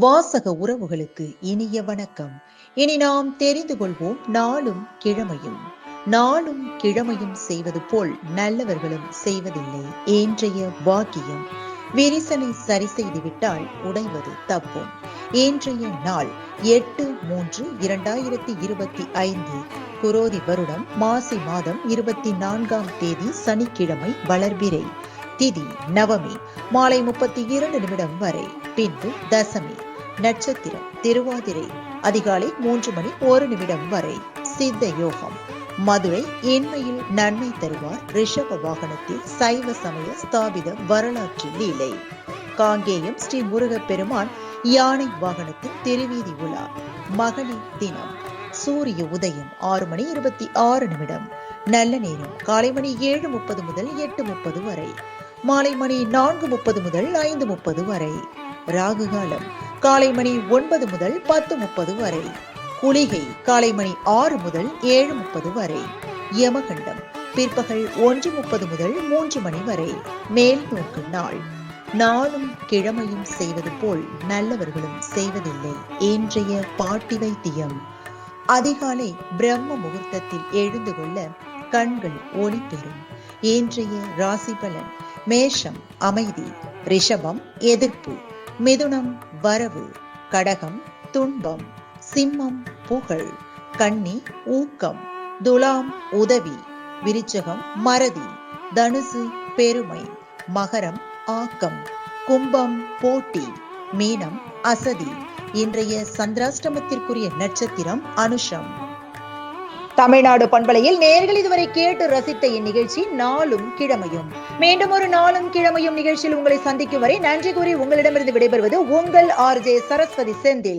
வாசக உறவுகளுக்கு இனிய வணக்கம். இனி நாம் தெரிந்து கொள்வோம் நாளும் கிழமையும். நாளும் கிழமையும் செய்வது போல் நல்லவர்களும் செய்வதில்லை இன்றைய வாக்கியம். விரிசலை சரி செய்து விட்டால் உடைவது தப்பும். இன்றைய நாள் 8/3/2025 குரோதி வருடம் மாசி மாதம் 24ஆம் தேதி சனிக்கிழமை வளர்பிறை. திதி நவமி மாலை 32 நிமிடம் வரை. பின்பு தசமி. நட்சத்திரம் திருவாதிரை அதிகாலை 3:01 வரை. சித்த யோகம். மதுரை இன்மையில் நன்மை தருவார் ரிஷப வாகனத்தில் சைவ சமய ஸ்தாபித வரலாற்று லீலை. காங்கேயம் ஸ்ரீ முருகப் பெருமான் யானை வாகனத்தில் திருவீதி உலா. மகளிர் தினம். சூரிய உதயம் 6:26. நல்ல நேரம் காலை மணி 7:30 முதல் 8:30 வரை. மாலை மணி 4:30 முதல் 5:30 வரை. ராகு காலம் காலை மணி 9 முதல் 10:30 வரை. குளிகை காலை மணி 6 முதல் 7:30 வரை. யமகண்டம் பிற்பகல் 1:30 முதல் 3 மணி வரை. மேல் நோக்கு நாள். நாளும் கிழமையும் செய்வது போல் நல்லவர்களும் செய்வதில்லை இன்றைய பாட்டி வைத்தியம். அதிகாலை பிரம்ம முகூர்த்தத்தில் எழுந்து கொள்ள கண்கள் ஒளி பெறும். இன்றைய ராசி பலன். மேஷம் அமைதி, ரிஷபம் எதிர்ப்பு, மிதுனம் வரவு, கடகம் துன்பம், சிம்மம் புகழ், கன்னி ஊக்கம், துலாம் உதவி, விருச்சகம் மறதி, தனுசு பெருமை, மகரம் ஆக்கம், கும்பம் போட்டி, மீனம் அசதி. இன்றைய சந்திராஷ்டமத்திற்குரிய நட்சத்திரம் அனுஷம். தமிழ்நாடு பண்பலையில் நேயர்கள் இதுவரை கேட்டு ரசித்த இந்நிகழ்ச்சி நாளும் கிழமையும். மீண்டும் ஒரு நாளும் கிழமையும் நிகழ்ச்சியில் உங்களை சந்திக்கும் வரை நன்றி கூறி உங்களிடமிருந்து விடைபெறுவது உங்கள் RJ சரஸ்வதி செந்தில்.